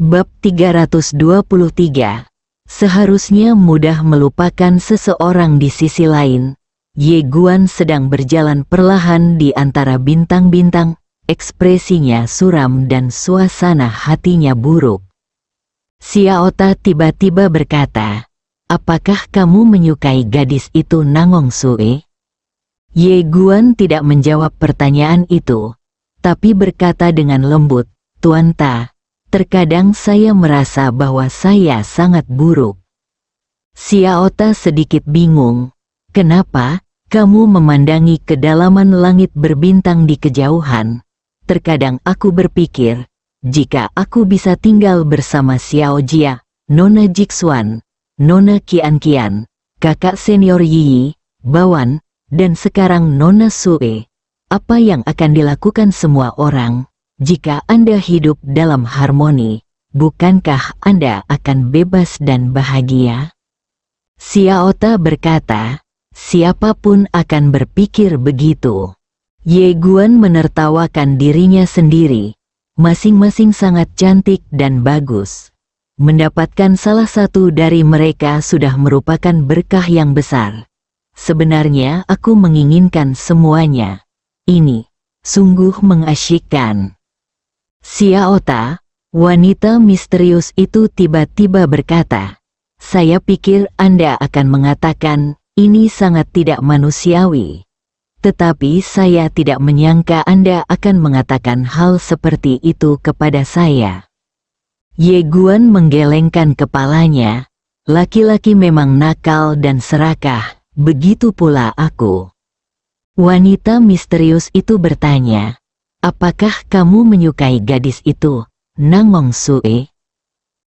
Bab 323. Seharusnya mudah melupakan seseorang di sisi lain. Ye Guan sedang berjalan perlahan di antara bintang-bintang, ekspresinya suram dan suasana hatinya buruk. Xiaota tiba-tiba berkata, "Apakah kamu menyukai gadis itu, Nangong Sue?" Ye Guan tidak menjawab pertanyaan itu, tapi berkata dengan lembut, "Tuan Ta, terkadang saya merasa bahwa saya sangat buruk." Xiaota sedikit bingung. "Kenapa? Kamu memandangi kedalaman langit berbintang di kejauhan. Terkadang aku berpikir, jika aku bisa tinggal bersama Xiao Jia, Nona Jixuan, Nona Qian, kakak senior Yi, Bawan, dan sekarang Nona Sue, apa yang akan dilakukan semua orang? Jika Anda hidup dalam harmoni, bukankah Anda akan bebas dan bahagia?" Xiaota berkata, "Siapapun akan berpikir begitu." Ye Guan menertawakan dirinya sendiri. Masing-masing sangat cantik dan bagus. Mendapatkan salah satu dari mereka sudah merupakan berkah yang besar. Sebenarnya aku menginginkan semuanya. Ini sungguh mengasyikkan. Xiaota, wanita misterius itu tiba-tiba berkata, "Saya pikir Anda akan mengatakan, ini sangat tidak manusiawi. Tetapi saya tidak menyangka Anda akan mengatakan hal seperti itu kepada saya." Ye Guan menggelengkan kepalanya. Laki-laki memang nakal dan serakah, begitu pula aku. Wanita misterius itu bertanya, "Apakah kamu menyukai gadis itu, Nangong Sue?"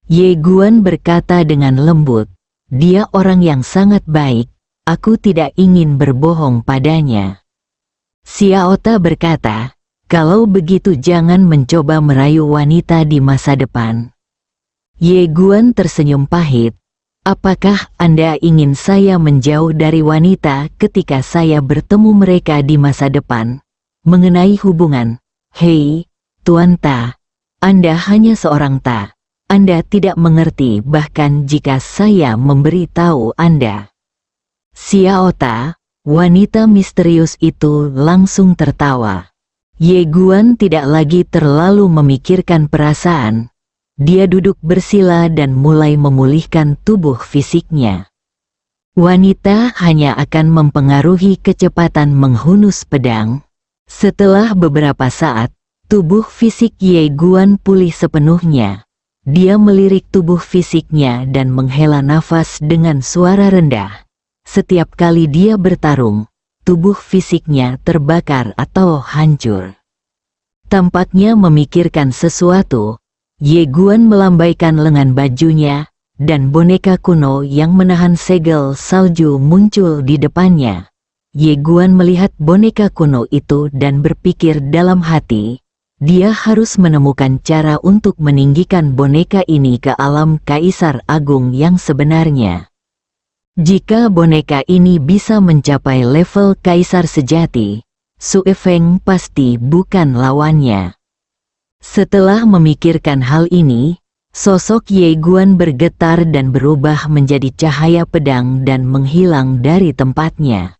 Ye Guan berkata dengan lembut, "Dia orang yang sangat baik, aku tidak ingin berbohong padanya." Xiaota berkata, "Kalau begitu jangan mencoba merayu wanita di masa depan." Ye Guan tersenyum pahit. "Apakah Anda ingin saya menjauh dari wanita ketika saya bertemu mereka di masa depan? Mengenai hubungan, hei, Tuan Ta, Anda hanya seorang Ta. Anda tidak mengerti bahkan jika saya memberitahu Anda." Xiaota, wanita misterius itu langsung tertawa. Ye Guan tidak lagi terlalu memikirkan perasaan. Dia duduk bersila dan mulai memulihkan tubuh fisiknya. Wanita hanya akan mempengaruhi kecepatan menghunus pedang. Setelah beberapa saat, tubuh fisik Ye Guan pulih sepenuhnya. Dia melirik tubuh fisiknya dan menghela nafas dengan suara rendah. Setiap kali dia bertarung, tubuh fisiknya terbakar atau hancur. Tampaknya memikirkan sesuatu, Ye Guan melambaikan lengan bajunya, dan boneka kuno yang menahan segel salju muncul di depannya. Ye Guan melihat boneka kuno itu dan berpikir dalam hati, dia harus menemukan cara untuk meninggikan boneka ini ke alam Kaisar Agung yang sebenarnya. Jika boneka ini bisa mencapai level Kaisar sejati, Sue Feng pasti bukan lawannya. Setelah memikirkan hal ini, sosok Ye Guan bergetar dan berubah menjadi cahaya pedang dan menghilang dari tempatnya.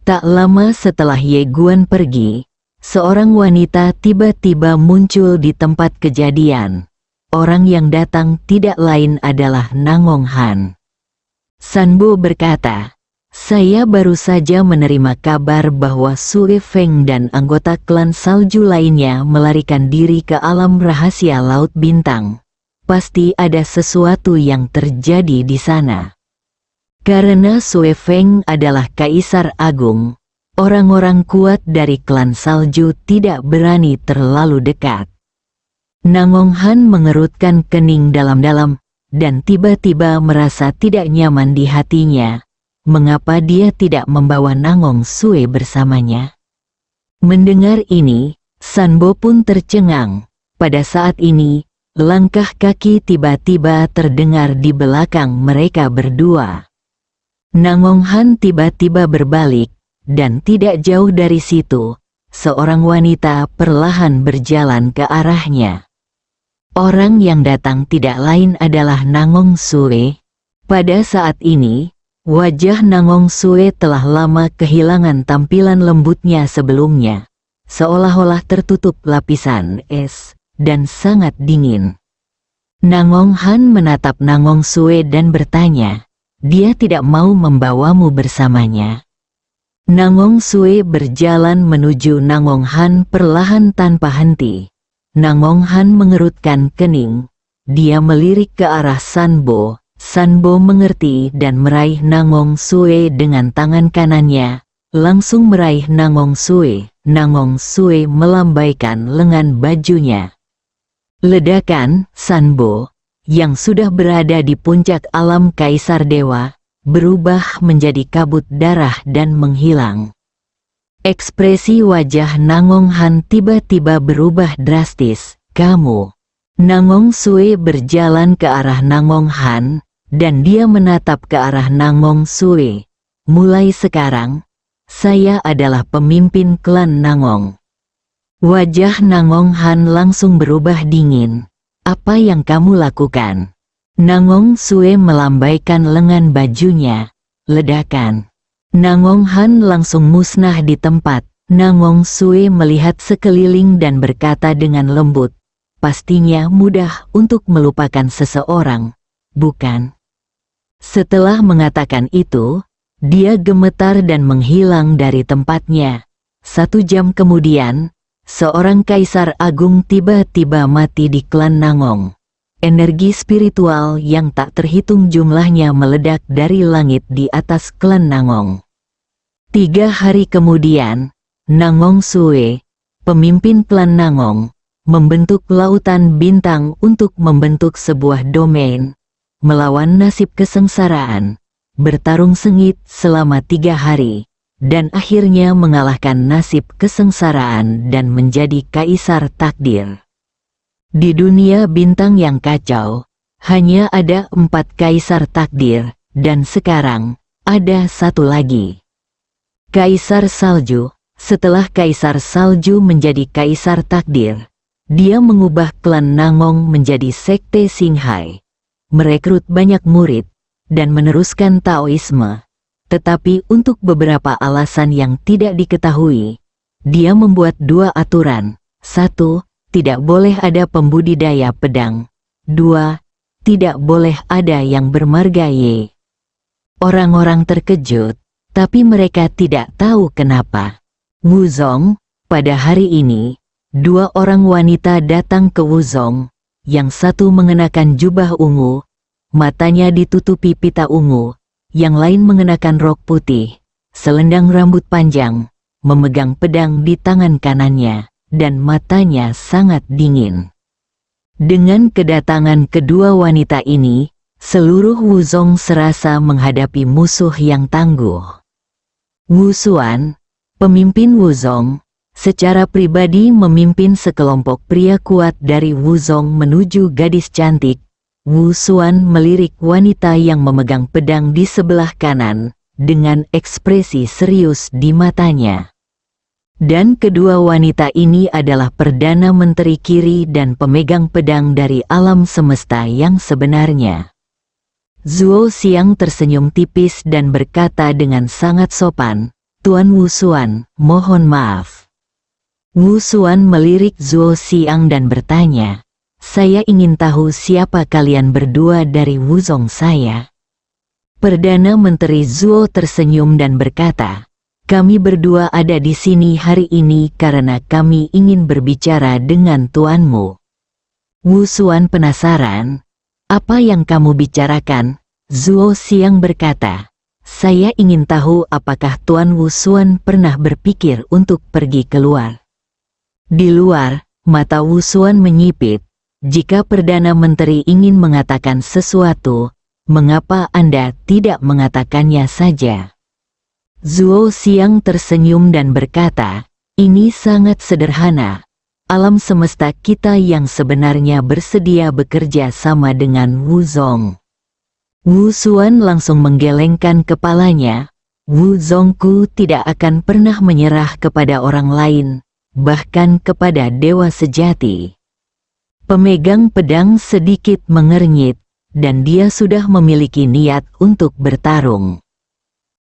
Tak lama setelah Ye Guan pergi, seorang wanita tiba-tiba muncul di tempat kejadian. Orang yang datang tidak lain adalah Nangong Han. Sanbo berkata, "Saya baru saja menerima kabar bahwa Sue Feng dan anggota klan salju lainnya melarikan diri ke alam rahasia Laut Bintang. Pasti ada sesuatu yang terjadi di sana." Karena Sue Feng adalah Kaisar Agung, orang-orang kuat dari klan salju tidak berani terlalu dekat. Nangong Han mengerutkan kening dalam-dalam, dan tiba-tiba merasa tidak nyaman di hatinya. Mengapa dia tidak membawa Nangong Sue bersamanya? Mendengar ini, Sanbo pun tercengang. Pada saat ini, langkah kaki tiba-tiba terdengar di belakang mereka berdua. Nangong Han tiba-tiba berbalik, dan tidak jauh dari situ, seorang wanita perlahan berjalan ke arahnya. Orang yang datang tidak lain adalah Nangong Sue. Pada saat ini, wajah Nangong Sue telah lama kehilangan tampilan lembutnya sebelumnya, seolah-olah tertutup lapisan es, dan sangat dingin. Nangong Han menatap Nangong Sue dan bertanya, dia tidak mau membawamu bersamanya. Nangong Sue berjalan menuju Nangong Han perlahan tanpa henti. Nangong Han mengerutkan kening. Dia melirik ke arah Sanbo. Sanbo mengerti dan meraih Nangong Sue dengan tangan kanannya, langsung meraih Nangong Sue. Nangong Sue melambaikan lengan bajunya. Ledakan, Sanbo, yang sudah berada di puncak alam Kaisar Dewa, berubah menjadi kabut darah dan menghilang. Ekspresi wajah Nangong Han tiba-tiba berubah drastis. Kamu. Nangong Sue berjalan ke arah Nangong Han, dan dia menatap ke arah Nangong Sue. Mulai sekarang, saya adalah pemimpin klan Nangong. Wajah Nangong Han langsung berubah dingin. Apa yang kamu lakukan? Nangong Sue melambaikan lengan bajunya. Ledakan. Nangong Han langsung musnah di tempat. Nangong Sue melihat sekeliling dan berkata dengan lembut, pastinya mudah untuk melupakan seseorang, bukan? Setelah mengatakan itu, dia gemetar dan menghilang dari tempatnya. 1 jam kemudian, seorang kaisar agung tiba-tiba mati di klan Nangong. Energi spiritual yang tak terhitung jumlahnya meledak dari langit di atas klan Nangong. 3 hari kemudian, Nangong Sue, pemimpin klan Nangong, membentuk lautan bintang untuk membentuk sebuah domain, melawan nasib kesengsaraan, bertarung sengit selama 3 hari. Dan akhirnya mengalahkan nasib kesengsaraan dan menjadi kaisar takdir. Di dunia bintang yang kacau, hanya ada 4 kaisar takdir, dan sekarang, ada 1 lagi. Kaisar Salju. Setelah Kaisar Salju menjadi kaisar takdir, dia mengubah klan Nangong menjadi sekte Qinghai, merekrut banyak murid, dan meneruskan Taoisme. Tetapi untuk beberapa alasan yang tidak diketahui, dia membuat 2 aturan. 1. Tidak boleh ada pembudidaya pedang. 2. Tidak boleh ada yang bermarga Ye. Orang-orang terkejut, tapi mereka tidak tahu kenapa. Wuzong, pada hari ini, 2 orang wanita datang ke Wuzong, yang satu mengenakan jubah ungu, matanya ditutupi pita ungu, yang lain mengenakan rok putih, selendang rambut panjang, memegang pedang di tangan kanannya, dan matanya sangat dingin. Dengan kedatangan kedua wanita ini, seluruh Wuzong serasa menghadapi musuh yang tangguh. Wu Xuan, pemimpin Wuzong, secara pribadi memimpin sekelompok pria kuat dari Wuzong menuju gadis cantik. Wu Xuan melirik wanita yang memegang pedang di sebelah kanan, dengan ekspresi serius di matanya. Dan kedua wanita ini adalah Perdana Menteri Kiri dan pemegang pedang dari alam semesta yang sebenarnya. Zuo Xiang tersenyum tipis dan berkata dengan sangat sopan, Tuan Wu Xuan, mohon maaf. Wu Xuan melirik Zuo Xiang dan bertanya, saya ingin tahu siapa kalian berdua dari Wuzong saya. Perdana Menteri Zuo tersenyum dan berkata, kami berdua ada di sini hari ini karena kami ingin berbicara dengan tuanmu. Wu Xuan penasaran, apa yang kamu bicarakan? Zuo Xiang berkata, saya ingin tahu apakah Tuan Wu Xuan pernah berpikir untuk pergi keluar. Di luar, mata Wu Xuan menyipit. Jika Perdana Menteri ingin mengatakan sesuatu, mengapa Anda tidak mengatakannya saja? Zuo Xiang tersenyum dan berkata, ini sangat sederhana. Alam semesta kita yang sebenarnya bersedia bekerja sama dengan Wuzong. Wu Xuan langsung menggelengkan kepalanya. Wuzongku tidak akan pernah menyerah kepada orang lain, bahkan kepada dewa sejati. Pemegang pedang sedikit mengernyit, dan dia sudah memiliki niat untuk bertarung.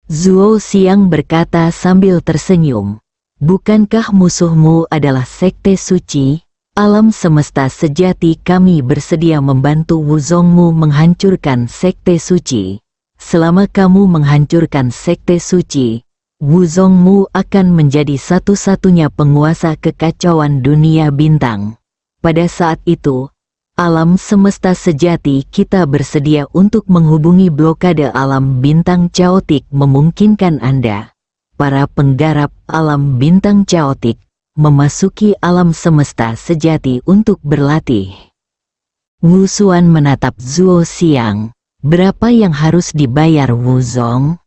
Zuo Xiang berkata sambil tersenyum, "Bukankah musuhmu adalah sekte suci? Alam semesta sejati kami bersedia membantu Wuzongmu menghancurkan sekte suci. Selama kamu menghancurkan sekte suci, Wuzongmu akan menjadi satu-satunya penguasa kekacauan dunia bintang. Pada saat itu, alam semesta sejati kita bersedia untuk menghubungi blokade alam bintang caotik memungkinkan Anda, para penggarap alam bintang caotik, memasuki alam semesta sejati untuk berlatih." Wu Xuan menatap Zuo Xiang. "Berapa yang harus dibayar Wuzong?"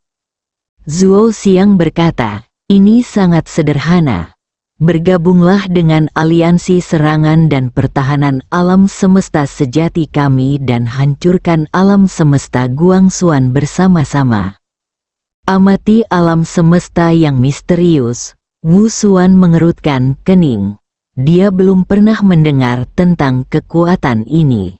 Zuo Xiang berkata, "Ini sangat sederhana. Bergabunglah dengan aliansi serangan dan pertahanan alam semesta sejati kami dan hancurkan alam semesta Guangxuan bersama-sama." Amati alam semesta yang misterius, Wu Xuan mengerutkan kening. Dia belum pernah mendengar tentang kekuatan ini.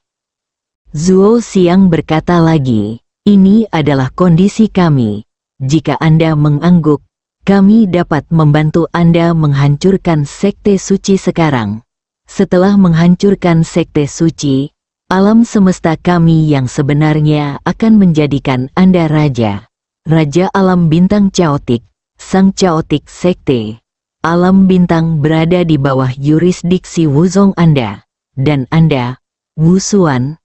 Zuo Xiang berkata lagi, "Ini adalah kondisi kami. Jika Anda mengangguk, kami dapat membantu Anda menghancurkan sekte suci sekarang. Setelah menghancurkan sekte suci, alam semesta kami yang sebenarnya akan menjadikan Anda raja. Raja alam bintang caotik, sang caotik sekte. Alam bintang berada di bawah yurisdiksi Wuzong Anda. Dan Anda, Wu Xuan,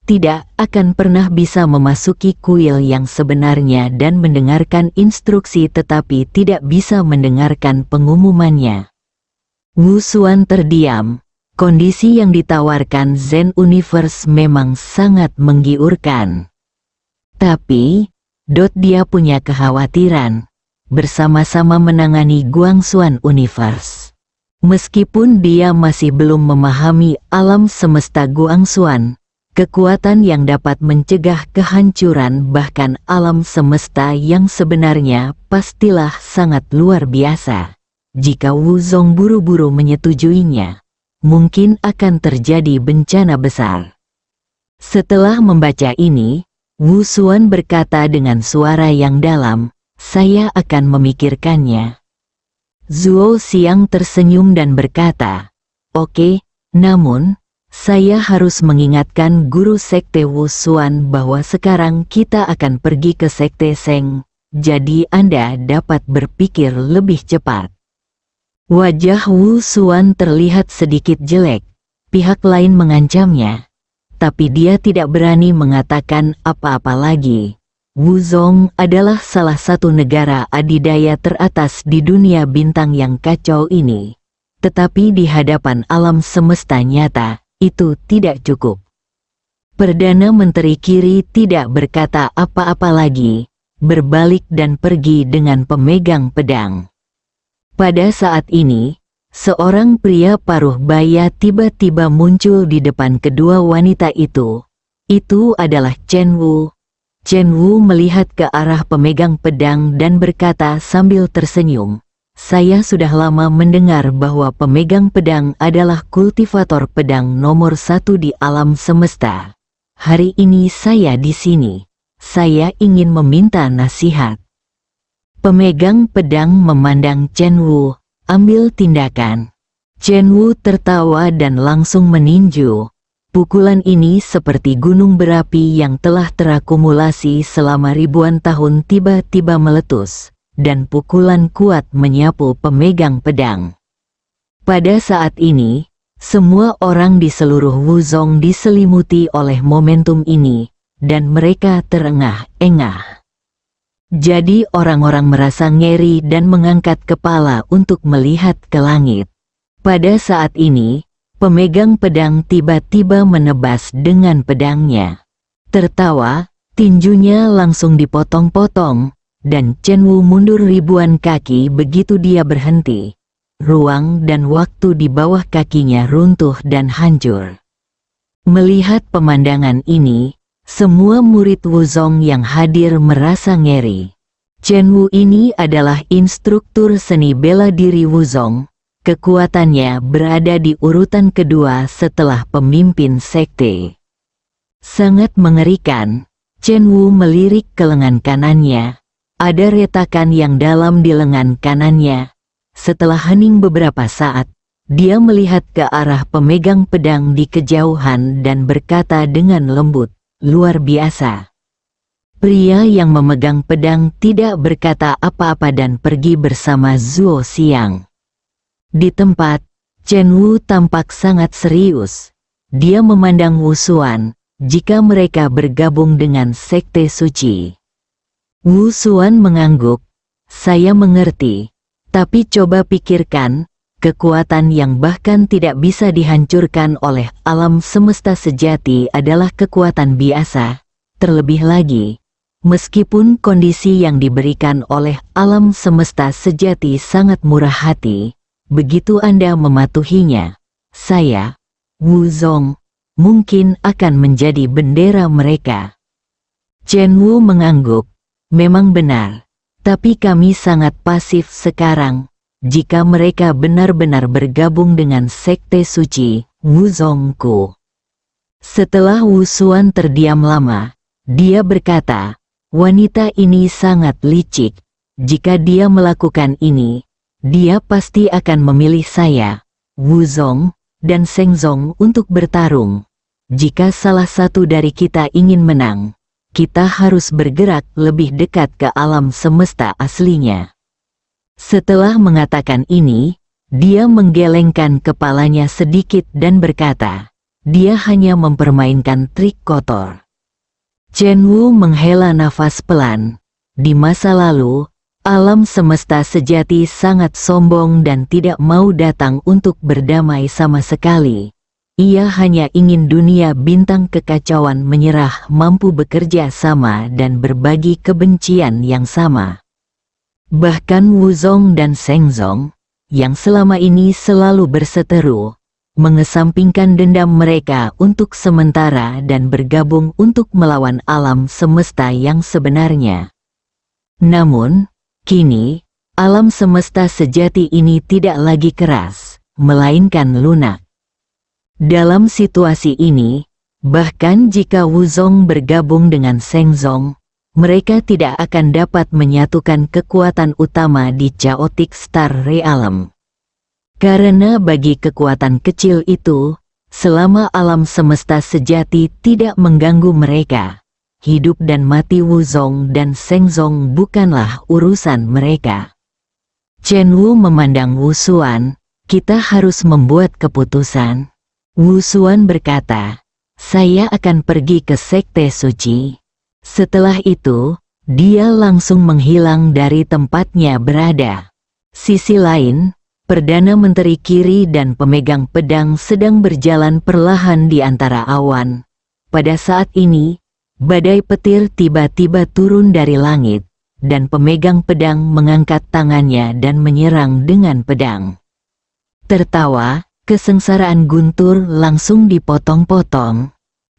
tidak akan pernah bisa memasuki kuil yang sebenarnya dan mendengarkan instruksi tetapi tidak bisa mendengarkan pengumumannya." Wu Xuan terdiam. Kondisi yang ditawarkan Zen Universe memang sangat menggiurkan. Tapi, dia punya kekhawatiran. Bersama-sama menangani Guangxuan Universe. Meskipun dia masih belum memahami alam semesta Guangxuan, kekuatan yang dapat mencegah kehancuran bahkan alam semesta yang sebenarnya pastilah sangat luar biasa. Jika Wuzong buru-buru menyetujuinya, mungkin akan terjadi bencana besar. Setelah membaca ini, Wu Xuan berkata dengan suara yang dalam, "Saya akan memikirkannya." Zuo Xiang tersenyum dan berkata, "Oke, namun saya harus mengingatkan guru sekte Wu Xuan bahwa sekarang kita akan pergi ke sekte Seng, jadi Anda dapat berpikir lebih cepat." Wajah Wu Xuan terlihat sedikit jelek. Pihak lain mengancamnya, tapi dia tidak berani mengatakan apa-apa lagi. Wuzong adalah salah satu negara adidaya teratas di dunia bintang yang kacau ini. Tetapi di hadapan alam semesta nyata, itu tidak cukup. Perdana Menteri Kiri tidak berkata apa-apa lagi, berbalik dan pergi dengan pemegang pedang. Pada saat ini, seorang pria paruh baya tiba-tiba muncul di depan kedua wanita itu. Itu adalah Chen Wu. Chen Wu melihat ke arah pemegang pedang dan berkata sambil tersenyum, "Saya sudah lama mendengar bahwa pemegang pedang adalah kultivator pedang nomor 1 di alam semesta. Hari ini saya di sini. Saya ingin meminta nasihat." Pemegang pedang memandang Chen Wu, "Ambil tindakan." Chen Wu tertawa dan langsung meninju. Pukulan ini seperti gunung berapi yang telah terakumulasi selama ribuan tahun tiba-tiba meletus, dan pukulan kuat menyapu pemegang pedang. Pada saat ini, semua orang di seluruh Wuzong diselimuti oleh momentum ini, dan mereka terengah-engah. Jadi orang-orang merasa ngeri dan mengangkat kepala untuk melihat ke langit. Pada saat ini, pemegang pedang tiba-tiba menebas dengan pedangnya. Tertawa, tinjunya langsung dipotong-potong, dan Chen Wu mundur ribuan kaki begitu dia berhenti. Ruang dan waktu di bawah kakinya runtuh dan hancur. Melihat pemandangan ini, semua murid Wuzong yang hadir merasa ngeri. Chen Wu ini adalah instruktur seni bela diri Wuzong. Kekuatannya berada di urutan kedua setelah pemimpin sekte. Sangat mengerikan. Chen Wu melirik ke lengan kanannya. Ada retakan yang dalam di lengan kanannya. Setelah hening beberapa saat, dia melihat ke arah pemegang pedang di kejauhan dan berkata dengan lembut, "Luar biasa." Pria yang memegang pedang tidak berkata apa-apa dan pergi bersama Zuo Xiang. Di tempat, Chen Wu tampak sangat serius. Dia memandang Wu Xuan, jika mereka bergabung dengan sekte suci. Wu Xuan mengangguk, "Saya mengerti, tapi coba pikirkan, kekuatan yang bahkan tidak bisa dihancurkan oleh alam semesta sejati adalah kekuatan biasa. Terlebih lagi, meskipun kondisi yang diberikan oleh alam semesta sejati sangat murah hati, begitu Anda mematuhinya, saya, Wu Zong, mungkin akan menjadi bendera mereka." Chen Wu mengangguk, "Memang benar, tapi kami sangat pasif sekarang. Jika mereka benar-benar bergabung dengan sekte suci, Wu Zongku." Setelah Wu Xuan terdiam lama, dia berkata, "Wanita ini sangat licik. Jika dia melakukan ini, dia pasti akan memilih saya, Wu Zong, dan Seng Zong untuk bertarung. Jika salah satu dari kita ingin menang, kita harus bergerak lebih dekat ke alam semesta aslinya." Setelah mengatakan ini, dia menggelengkan kepalanya sedikit dan berkata, "Dia hanya mempermainkan trik kotor." Chen Wu menghela nafas pelan. Di masa lalu, alam semesta sejati sangat sombong dan tidak mau datang untuk berdamai sama sekali. Ia hanya ingin dunia bintang kekacauan menyerah, mampu bekerja sama dan berbagi kebencian yang sama. Bahkan Wu Zong dan Seng Zong, yang selama ini selalu berseteru, mengesampingkan dendam mereka untuk sementara dan bergabung untuk melawan alam semesta yang sebenarnya. Namun, kini, alam semesta sejati ini tidak lagi keras, melainkan lunak. Dalam situasi ini, bahkan jika Wu Zong bergabung dengan Seng Zong, mereka tidak akan dapat menyatukan kekuatan utama di Chaotic Star Realm. Karena bagi kekuatan kecil itu, selama alam semesta sejati tidak mengganggu mereka, hidup dan mati Wu Zong dan Seng Zong bukanlah urusan mereka. Chen Wu memandang Wu Xuan, "Kita harus membuat keputusan." Wu Xuan berkata, "Saya akan pergi ke sekte suci." Setelah itu, dia langsung menghilang dari tempatnya berada. Sisi lain, Perdana Menteri Kiri dan pemegang pedang sedang berjalan perlahan di antara awan. Pada saat ini, badai petir tiba-tiba turun dari langit, dan pemegang pedang mengangkat tangannya dan menyerang dengan pedang. Tertawa, kesengsaraan guntur langsung dipotong-potong.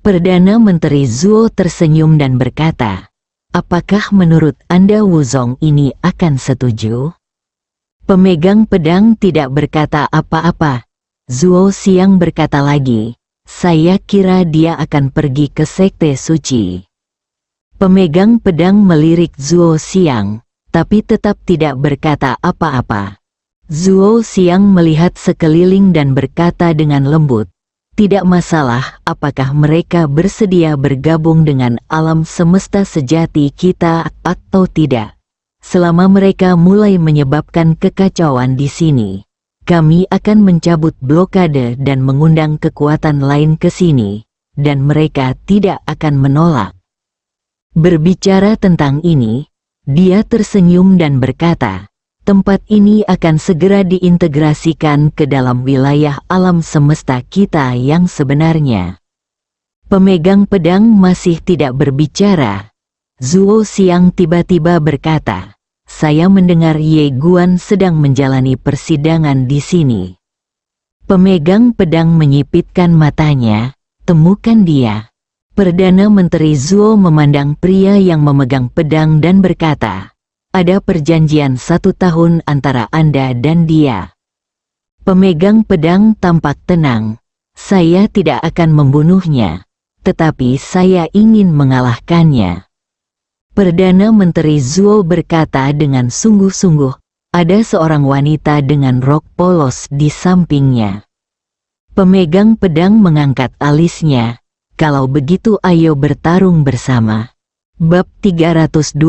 Perdana Menteri Zuo tersenyum dan berkata, "Apakah menurut Anda Wu Zong ini akan setuju?" Pemegang pedang tidak berkata apa-apa. Zuo Xiang berkata lagi, "Saya kira dia akan pergi ke sekte suci." Pemegang pedang melirik Zuo Xiang, tapi tetap tidak berkata apa-apa. Zuo Xiang melihat sekeliling dan berkata dengan lembut, "Tidak masalah apakah mereka bersedia bergabung dengan alam semesta sejati kita atau tidak. Selama mereka mulai menyebabkan kekacauan di sini, kami akan mencabut blokade dan mengundang kekuatan lain ke sini, dan mereka tidak akan menolak." Berbicara tentang ini, dia tersenyum dan berkata, "Tempat ini akan segera diintegrasikan ke dalam wilayah alam semesta kita yang sebenarnya." Pemegang pedang masih tidak berbicara. Zuo Xiang tiba-tiba berkata, "Saya mendengar Ye Guan sedang menjalani persidangan di sini." Pemegang pedang menyipitkan matanya, "Temukan dia." Perdana Menteri Zuo memandang pria yang memegang pedang dan berkata, "Ada perjanjian 1 tahun antara Anda dan dia." Pemegang pedang tampak tenang. Saya tidak akan membunuhnya, tetapi saya ingin mengalahkannya. Perdana Menteri Zhuo berkata dengan sungguh-sungguh. Ada seorang wanita dengan rok polos di sampingnya. Pemegang pedang mengangkat alisnya. Kalau begitu ayo bertarung bersama. Bab 324.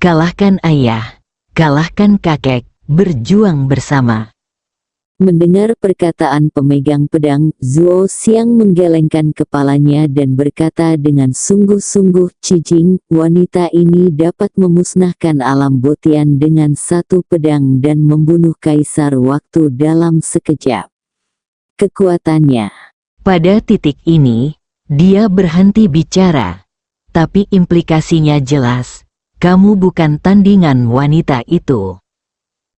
Kalahkan ayah, kalahkan kakek, berjuang bersama. Mendengar perkataan pemegang pedang, Zhuo Xiang menggelengkan kepalanya dan berkata dengan sungguh-sungguh, Cijing, wanita ini dapat memusnahkan alam Botian dengan satu pedang dan membunuh kaisar waktu dalam sekejap. Kekuatannya. Pada titik ini, dia berhenti bicara. Tapi implikasinya jelas, kamu bukan tandingan wanita itu.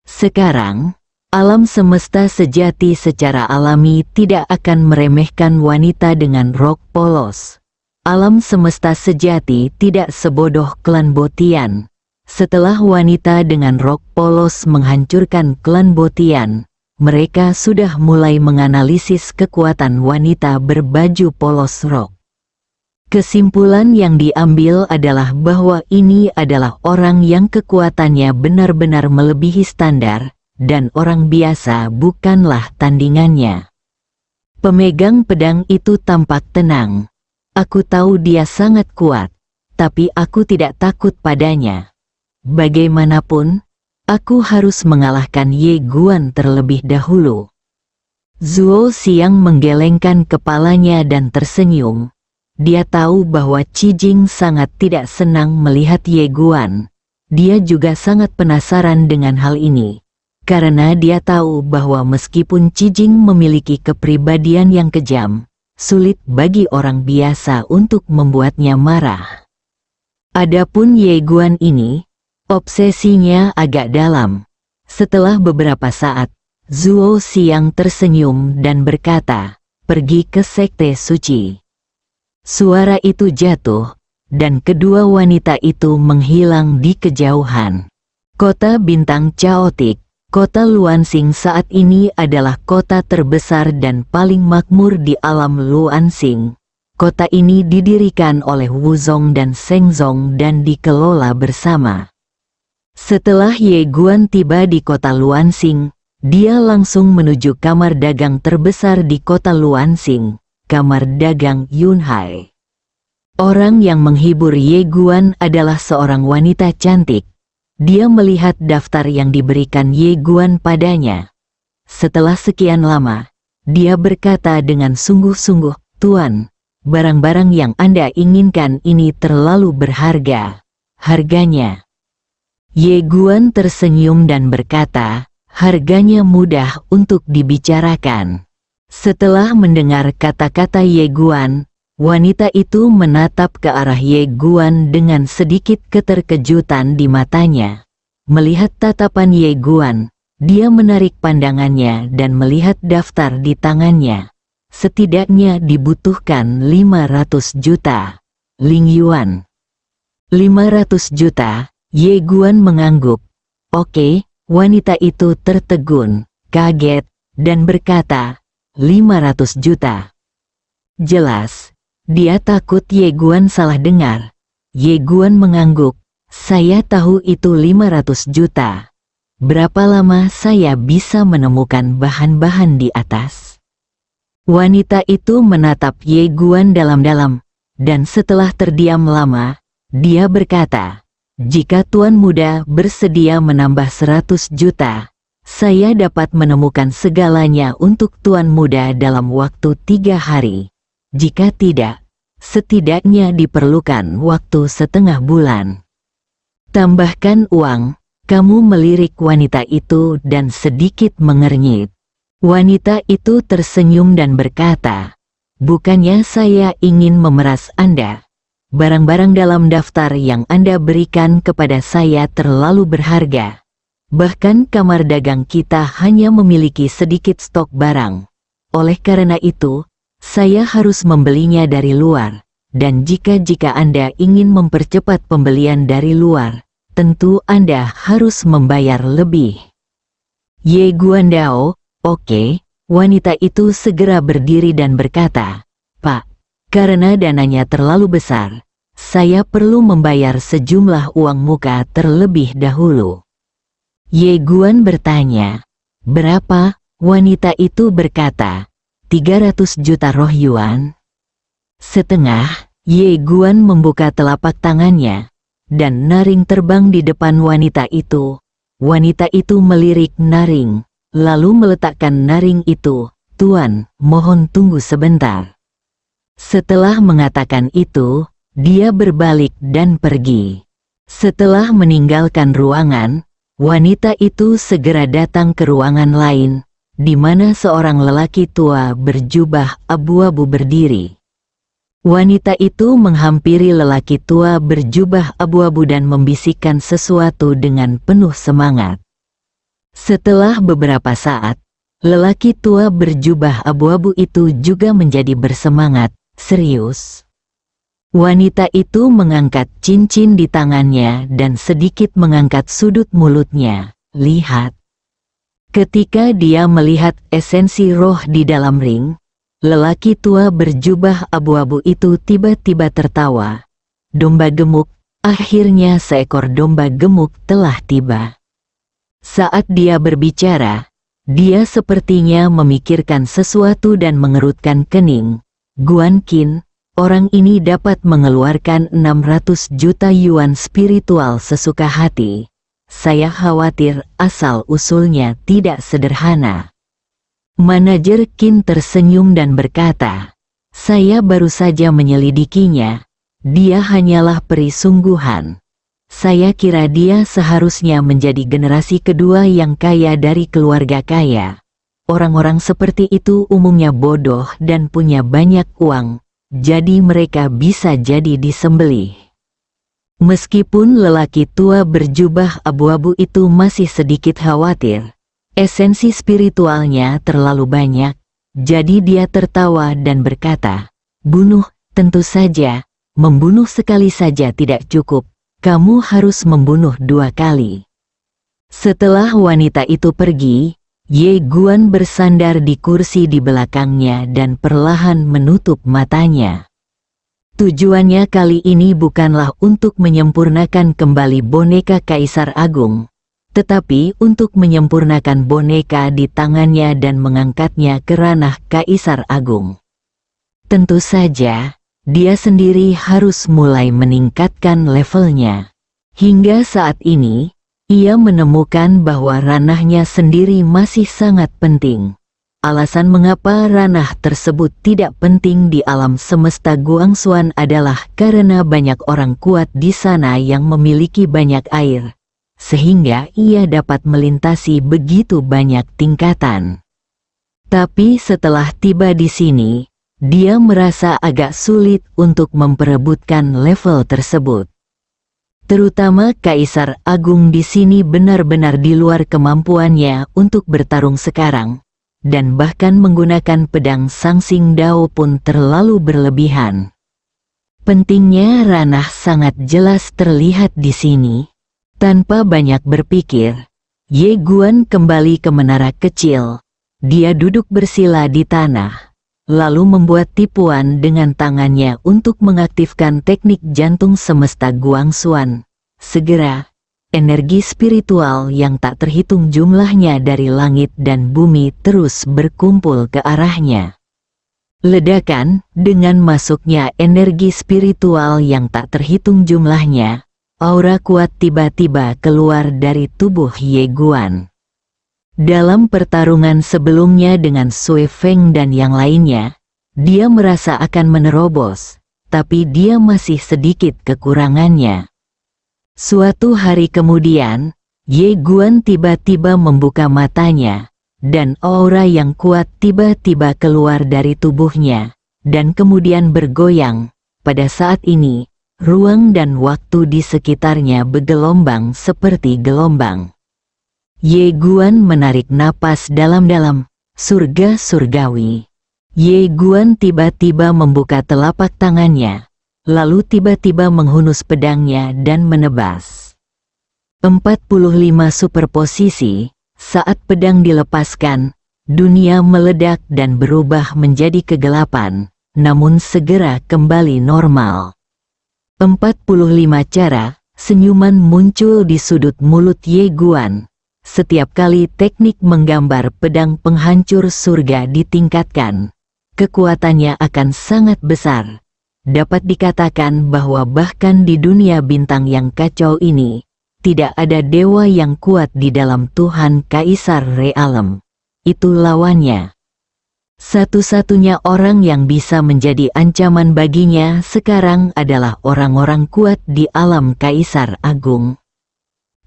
Sekarang, alam semesta sejati secara alami tidak akan meremehkan wanita dengan rok polos. Alam semesta sejati tidak sebodoh klan Botian. Setelah wanita dengan rok polos menghancurkan klan Botian, mereka sudah mulai menganalisis kekuatan wanita berbaju polos rok. Kesimpulan yang diambil adalah bahwa ini adalah orang yang kekuatannya benar-benar melebihi standar, dan orang biasa bukanlah tandingannya. Pemegang pedang itu tampak tenang. Aku tahu dia sangat kuat, tapi aku tidak takut padanya. Bagaimanapun, aku harus mengalahkan Ye Guan terlebih dahulu. Zhuo Xiang menggelengkan kepalanya dan tersenyum. Dia tahu bahwa Cijing sangat tidak senang melihat Ye Guan. Dia juga sangat penasaran dengan hal ini. Karena dia tahu bahwa meskipun Cijing memiliki kepribadian yang kejam, sulit bagi orang biasa untuk membuatnya marah. Adapun Ye Guan ini, obsesinya agak dalam. Setelah beberapa saat, Zhuo Xiang tersenyum dan berkata, pergi ke Sekte Suci. Suara itu jatuh, dan kedua wanita itu menghilang di kejauhan. Kota Bintang Chaotic. Kota Luansing saat ini adalah kota terbesar dan paling makmur di alam Luansing. Kota ini didirikan oleh Wuzong dan Shengzong dan dikelola bersama. Setelah Ye Guan tiba di kota Luansing, dia langsung menuju kamar dagang terbesar di kota Luansing, kamar dagang Yunhai. Orang yang menghibur Ye Guan adalah seorang wanita cantik. Dia melihat daftar yang diberikan Ye Guan padanya. Setelah sekian lama, dia berkata dengan sungguh-sungguh, Tuan, barang-barang yang Anda inginkan ini terlalu berharga. Harganya. Ye Guan tersenyum dan berkata, harganya mudah untuk dibicarakan. Setelah mendengar kata-kata Ye Guan, wanita itu menatap ke arah Ye Guan dengan sedikit keterkejutan di matanya. Melihat tatapan Ye Guan, dia menarik pandangannya dan melihat daftar di tangannya. Setidaknya dibutuhkan 500 juta Ling Yuan. 500 juta, Ye Guan mengangguk. Oke, wanita itu tertegun, kaget, dan berkata, 500 juta. Jelas. Dia takut Ye Guan salah dengar. Ye Guan mengangguk. Saya tahu itu 500 juta. Berapa lama saya bisa menemukan bahan-bahan di atas? Wanita itu menatap Ye Guan dalam-dalam, dan setelah terdiam lama, dia berkata, jika Tuan Muda bersedia menambah 100 juta, saya dapat menemukan segalanya untuk Tuan Muda dalam waktu 3 hari. Jika tidak, setidaknya diperlukan waktu setengah bulan. Tambahkan uang, kamu melirik wanita itu dan sedikit mengernyit. Wanita itu tersenyum dan berkata, bukannya saya ingin memeras Anda. Barang-barang dalam daftar yang Anda berikan kepada saya terlalu berharga. Bahkan kamar dagang kita hanya memiliki sedikit stok barang. Oleh karena itu, saya harus membelinya dari luar, dan jika Anda ingin mempercepat pembelian dari luar, tentu Anda harus membayar lebih. Ye Guandao, oke. Wanita itu segera berdiri dan berkata, Pak, karena dananya terlalu besar, saya perlu membayar sejumlah uang muka terlebih dahulu. Ye Guan bertanya, berapa? Wanita itu berkata, 300 juta roh yuan. Setengah, Ye Guan membuka telapak tangannya, dan naring terbang di depan wanita itu. Wanita itu melirik naring, lalu meletakkan naring itu. Tuan, mohon tunggu sebentar. Setelah mengatakan itu, dia berbalik dan pergi. Setelah meninggalkan ruangan, wanita itu segera datang ke ruangan lain, di mana seorang lelaki tua berjubah abu-abu berdiri. Wanita itu menghampiri lelaki tua berjubah abu-abu dan membisikkan sesuatu dengan penuh semangat. Setelah beberapa saat, lelaki tua berjubah abu-abu itu juga menjadi bersemangat, serius. Wanita itu mengangkat cincin di tangannya dan sedikit mengangkat sudut mulutnya. Lihat. Ketika dia melihat esensi roh di dalam ring, lelaki tua berjubah abu-abu itu tiba-tiba tertawa. Domba gemuk, akhirnya seekor domba gemuk telah tiba. Saat dia berbicara, dia sepertinya memikirkan sesuatu dan mengerutkan kening. Guan Qin, orang ini dapat mengeluarkan 600 juta yuan spiritual sesuka hati. Saya khawatir asal-usulnya tidak sederhana. Manajer Qin tersenyum dan berkata, saya baru saja menyelidikinya. Dia hanyalah peri sungguhan. Saya kira dia seharusnya menjadi generasi kedua yang kaya dari keluarga kaya. Orang-orang seperti itu umumnya bodoh dan punya banyak uang, jadi mereka bisa jadi disembelih. Meskipun lelaki tua berjubah abu-abu itu masih sedikit khawatir, esensi spiritualnya terlalu banyak, jadi dia tertawa dan berkata, bunuh, tentu saja, membunuh sekali saja tidak cukup. Kamu harus membunuh 2 kali. Setelah wanita itu pergi, Ye Guan bersandar di kursi di belakangnya dan perlahan menutup matanya. Tujuannya kali ini bukanlah untuk menyempurnakan kembali boneka Kaisar Agung, tetapi untuk menyempurnakan boneka di tangannya dan mengangkatnya ke ranah Kaisar Agung. Tentu saja, dia sendiri harus mulai meningkatkan levelnya. Hingga saat ini, ia menemukan bahwa ranahnya sendiri masih sangat penting. Alasan mengapa ranah tersebut tidak penting di alam semesta Guangxuan adalah karena banyak orang kuat di sana yang memiliki banyak air, sehingga ia dapat melintasi begitu banyak tingkatan. Tapi setelah tiba di sini, dia merasa agak sulit untuk memperebutkan level tersebut. Terutama Kaisar Agung di sini benar-benar di luar kemampuannya untuk bertarung sekarang, dan bahkan menggunakan pedang Sangsing Dao pun terlalu berlebihan. Pentingnya ranah sangat jelas terlihat di sini. Tanpa banyak berpikir, Ye Guan kembali ke menara kecil. Dia duduk bersila di tanah, lalu membuat tipuan dengan tangannya untuk mengaktifkan teknik jantung semesta Guangxuan. Segera, energi spiritual yang tak terhitung jumlahnya dari langit dan bumi terus berkumpul ke arahnya. Ledakan, dengan masuknya energi spiritual yang tak terhitung jumlahnya, aura kuat tiba-tiba keluar dari tubuh Ye Guan. Dalam pertarungan sebelumnya dengan Sui Feng dan yang lainnya, dia merasa akan menerobos, tapi dia masih sedikit kekurangannya. Suatu hari kemudian, Ye Guan tiba-tiba membuka matanya, dan aura yang kuat tiba-tiba keluar dari tubuhnya, dan kemudian bergoyang. Pada saat ini, ruang dan waktu di sekitarnya bergelombang seperti gelombang. Ye Guan menarik napas dalam-dalam, surga surgawi. Ye Guan tiba-tiba membuka telapak tangannya, lalu tiba-tiba menghunus pedangnya dan menebas. 45 superposisi, Saat pedang dilepaskan, dunia meledak dan berubah menjadi kegelapan, namun segera kembali normal. 45 cara, senyuman muncul di sudut mulut Ye Guan. Setiap kali teknik menggambar pedang penghancur surga ditingkatkan, kekuatannya akan sangat besar. Dapat dikatakan bahwa bahkan di dunia bintang yang kacau ini, tidak ada dewa yang kuat di dalam Tuhan Kaisar Realem. Itu lawannya. Satu-satunya orang yang bisa menjadi ancaman baginya sekarang adalah orang-orang kuat di alam Kaisar Agung.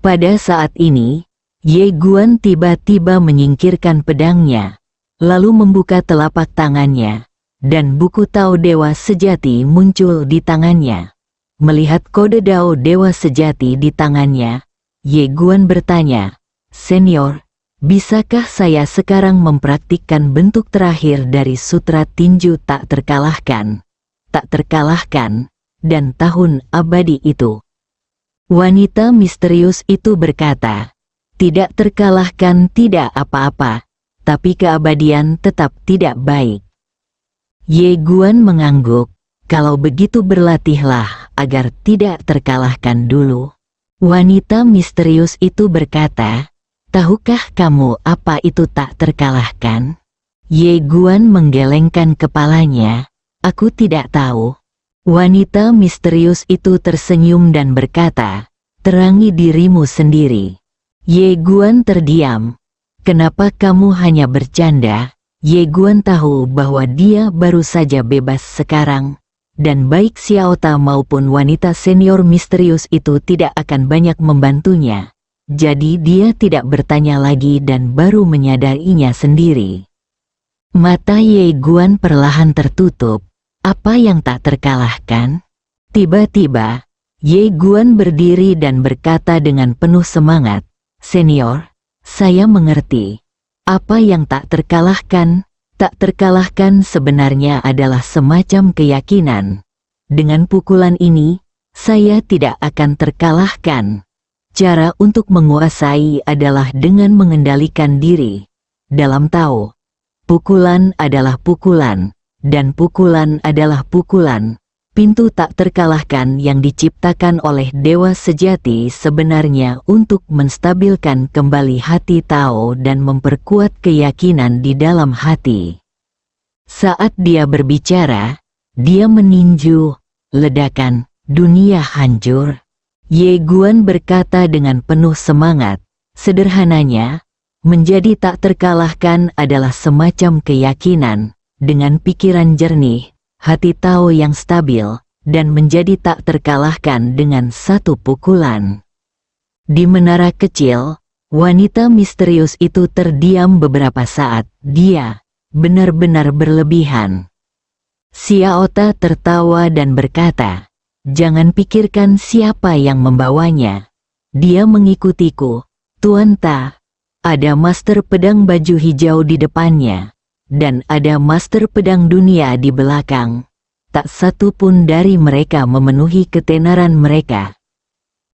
Pada saat ini, Ye Guan tiba-tiba menyingkirkan pedangnya, lalu membuka telapak tangannya, dan buku Tao Dewa Sejati muncul di tangannya. Melihat kode Dao Dewa Sejati di tangannya, Ye Guan bertanya, "Senior, bisakah saya sekarang mempraktikkan bentuk terakhir dari sutra tinju tak terkalahkan, dan tahun abadi itu?" Wanita misterius itu berkata, "Tidak terkalahkan tidak apa-apa, tapi keabadian tetap tidak baik." Ye Guan mengangguk, "Kalau begitu berlatihlah agar tidak terkalahkan dulu." Wanita misterius itu berkata, "Tahukah kamu apa itu tak terkalahkan?" Ye Guan menggelengkan kepalanya, "Aku tidak tahu." Wanita misterius itu tersenyum dan berkata, "Terangi dirimu sendiri." Ye Guan terdiam. "Kenapa kamu hanya bercanda?" Ye Guan tahu bahwa dia baru saja bebas sekarang, dan baik Xiaota maupun wanita senior misterius itu tidak akan banyak membantunya. Jadi dia tidak bertanya lagi dan baru menyadarinya sendiri. Mata Ye Guan perlahan tertutup. Apa yang tak terkalahkan? Tiba-tiba, Ye Guan berdiri dan berkata dengan penuh semangat, "Senior, saya mengerti. Apa yang tak terkalahkan? Tak terkalahkan sebenarnya adalah semacam keyakinan. Dengan pukulan ini, saya tidak akan terkalahkan. Cara untuk menguasai adalah dengan mengendalikan diri. Dalam Tao, pukulan adalah pukulan, dan pukulan adalah pukulan. Pintu tak terkalahkan yang diciptakan oleh Dewa Sejati sebenarnya untuk menstabilkan kembali hati Tao dan memperkuat keyakinan di dalam hati." Saat dia berbicara, dia meninju, ledakan, dunia hancur. Ye Guan berkata dengan penuh semangat, "Sederhananya, menjadi tak terkalahkan adalah semacam keyakinan, dengan pikiran jernih, hati Tao yang stabil, dan menjadi tak terkalahkan dengan satu pukulan." Di menara kecil, wanita misterius itu terdiam beberapa saat. Dia benar-benar berlebihan. Xiaota tertawa dan berkata, "Jangan pikirkan siapa yang membawanya. Dia mengikutiku, Tuan Ta. Ada master pedang baju hijau di depannya, dan ada master pedang dunia di belakang. Tak satu pun dari mereka memenuhi ketenaran mereka."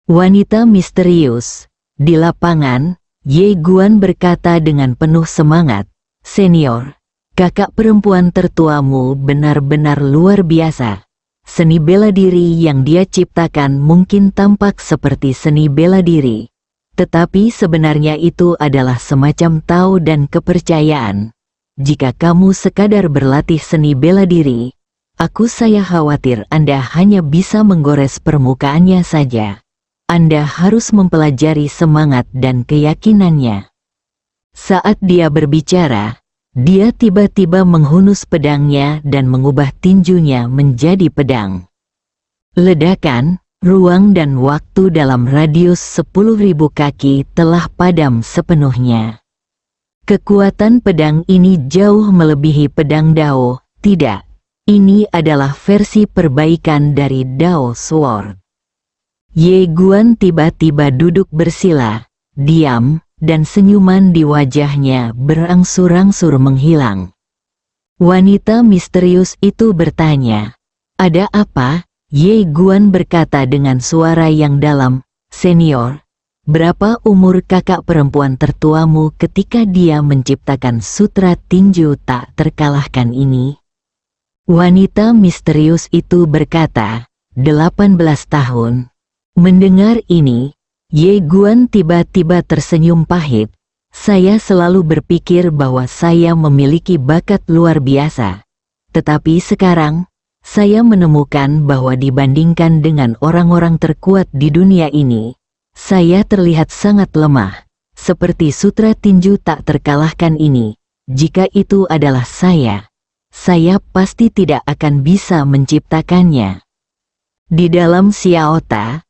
Wanita misterius. Di lapangan, Ye Guan berkata dengan penuh semangat, "Senior, kakak perempuan tertuamu benar-benar luar biasa. Seni bela diri yang dia ciptakan mungkin tampak seperti seni bela diri, tetapi sebenarnya itu adalah semacam Tao dan kepercayaan. Jika kamu sekadar berlatih seni bela diri, saya khawatir Anda hanya bisa menggores permukaannya saja. Anda harus mempelajari semangat dan keyakinannya." Saat dia berbicara, dia tiba-tiba menghunus pedangnya dan mengubah tinjunya menjadi pedang. Ledakan, ruang dan waktu dalam radius 10.000 kaki telah padam sepenuhnya. Kekuatan pedang ini jauh melebihi pedang Dao. Tidak, ini adalah versi perbaikan dari Dao Sword. Ye Guan tiba-tiba duduk bersila, diam, dan senyuman di wajahnya berangsur-angsur menghilang. Wanita misterius itu bertanya, "Ada apa?" Ye Guan berkata dengan suara yang dalam, "Senior, berapa umur kakak perempuan tertuamu ketika dia menciptakan sutra tinju tak terkalahkan ini? Wanita misterius itu berkata, 18 tahun. Mendengar ini, Ye Guan tiba-tiba tersenyum pahit. Saya selalu berpikir bahwa saya memiliki bakat luar biasa. Tetapi sekarang, saya menemukan bahwa dibandingkan dengan orang-orang terkuat di dunia ini, saya terlihat sangat lemah. Seperti sutra tinju tak terkalahkan ini, jika itu adalah saya pasti tidak akan bisa menciptakannya. Di dalam Xiao Ta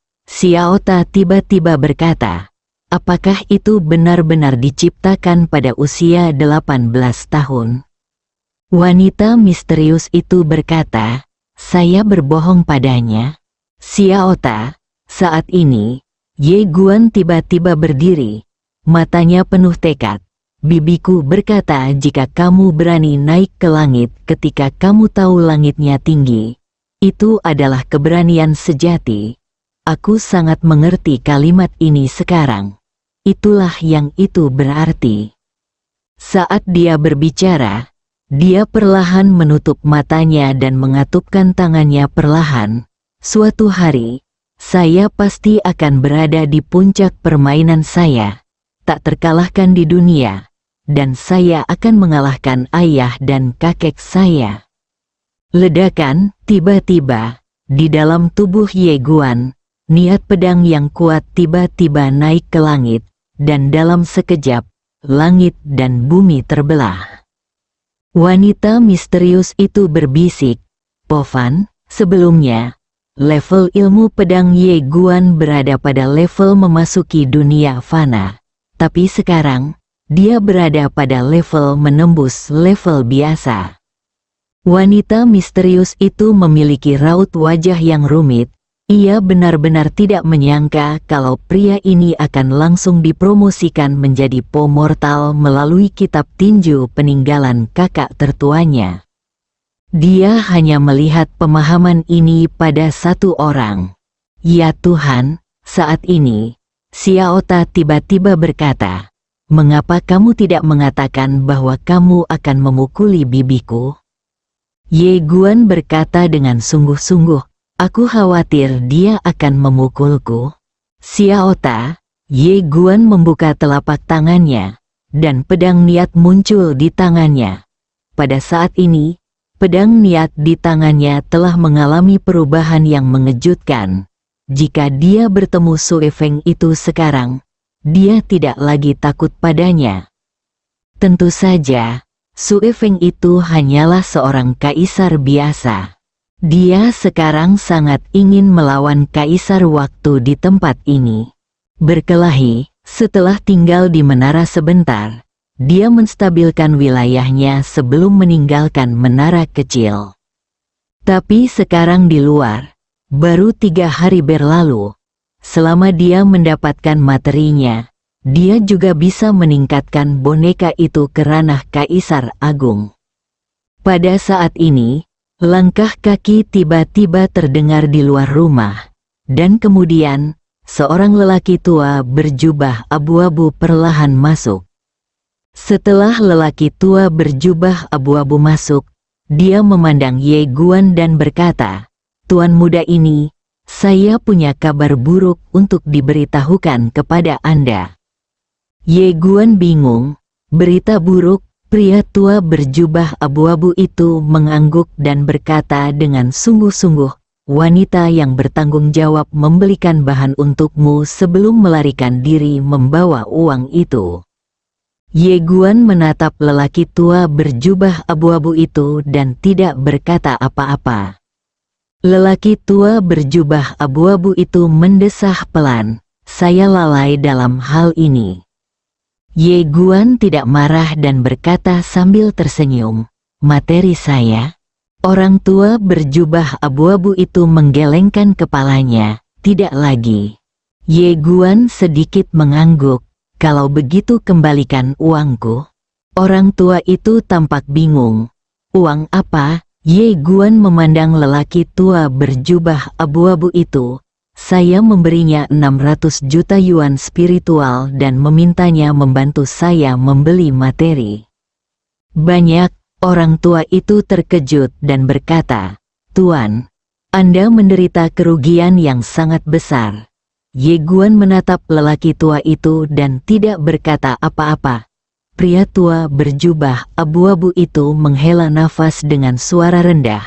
tiba-tiba berkata, apakah itu benar-benar diciptakan pada usia 18 tahun? Wanita misterius itu berkata, saya berbohong padanya. Xiao Ta, saat ini, Ye Guan tiba-tiba berdiri, matanya penuh tekad. Bibiku berkata jika kamu berani naik ke langit ketika kamu tahu langitnya tinggi, itu adalah keberanian sejati. Aku sangat mengerti kalimat ini sekarang. Itulah yang itu berarti. Saat dia berbicara, dia perlahan menutup matanya dan mengatupkan tangannya perlahan. Suatu hari, saya pasti akan berada di puncak permainan saya, tak terkalahkan di dunia. Dan saya akan mengalahkan ayah dan kakek saya. Ledakan, tiba-tiba, di dalam tubuh Ye Guan, niat pedang yang kuat tiba-tiba naik ke langit, dan dalam sekejap, langit dan bumi terbelah. Wanita misterius itu berbisik, Pofan, sebelumnya, level ilmu pedang Ye Guan berada pada level memasuki dunia fana. Tapi sekarang, dia berada pada level menembus level biasa. Wanita misterius itu memiliki raut wajah yang rumit. Ia benar-benar tidak menyangka kalau pria ini akan langsung dipromosikan menjadi pomortal melalui kitab tinju peninggalan kakak tertuanya. Dia hanya melihat pemahaman ini pada satu orang. Ya Tuhan, saat ini, Xiao Ta tiba-tiba berkata, mengapa kamu tidak mengatakan bahwa kamu akan memukuli bibiku? Ye Guan berkata dengan sungguh-sungguh, aku khawatir dia akan memukulku. Xiao Ta, Ye Guan membuka telapak tangannya, dan pedang niat muncul di tangannya. Pada saat ini, pedang niat di tangannya telah mengalami perubahan yang mengejutkan. Jika dia bertemu Sue Feng itu sekarang, dia tidak lagi takut padanya. Tentu saja, Sue Feng itu hanyalah seorang kaisar biasa. Dia sekarang sangat ingin melawan kaisar waktu di tempat ini. Berkelahi, setelah tinggal di menara sebentar, dia menstabilkan wilayahnya sebelum meninggalkan menara kecil. Tapi sekarang di luar, baru 3 hari berlalu. Selama dia mendapatkan materinya, dia juga bisa meningkatkan boneka itu ke ranah Kaisar Agung. Pada saat ini, langkah kaki tiba-tiba terdengar di luar rumah, dan kemudian, seorang lelaki tua berjubah abu-abu perlahan masuk. Setelah lelaki tua berjubah abu-abu masuk, dia memandang Ye Guan dan berkata, Tuan muda ini, saya punya kabar buruk untuk diberitahukan kepada Anda. Ye Guan bingung, berita buruk. Pria tua berjubah abu-abu itu mengangguk dan berkata dengan sungguh-sungguh, wanita yang bertanggung jawab membelikan bahan untukmu sebelum melarikan diri membawa uang itu. Ye Guan menatap lelaki tua berjubah abu-abu itu dan tidak berkata apa-apa. Lelaki tua berjubah abu-abu itu mendesah pelan, saya lalai dalam hal ini. Ye Guan tidak marah dan berkata sambil tersenyum, materi saya. Orang tua berjubah abu-abu itu menggelengkan kepalanya, tidak lagi. Ye Guan sedikit mengangguk, kalau begitu kembalikan uangku. Orang tua itu tampak bingung. Uang apa? Ye Guan memandang lelaki tua berjubah abu-abu itu. Saya memberinya 600 juta yuan spiritual dan memintanya membantu saya membeli materi. Banyak orang tua itu terkejut dan berkata, "Tuan, Anda menderita kerugian yang sangat besar." Ye Guan menatap lelaki tua itu dan tidak berkata apa-apa. Pria tua berjubah abu-abu itu menghela nafas dengan suara rendah.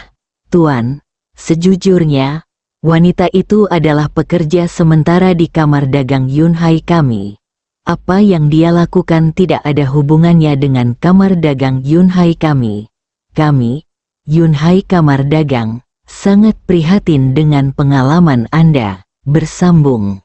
"Tuan, sejujurnya, wanita itu adalah pekerja sementara di kamar dagang Yunhai kami. Apa yang dia lakukan tidak ada hubungannya dengan kamar dagang Yunhai kami. Kami, Yunhai kamar dagang, sangat prihatin dengan pengalaman Anda." Bersambung.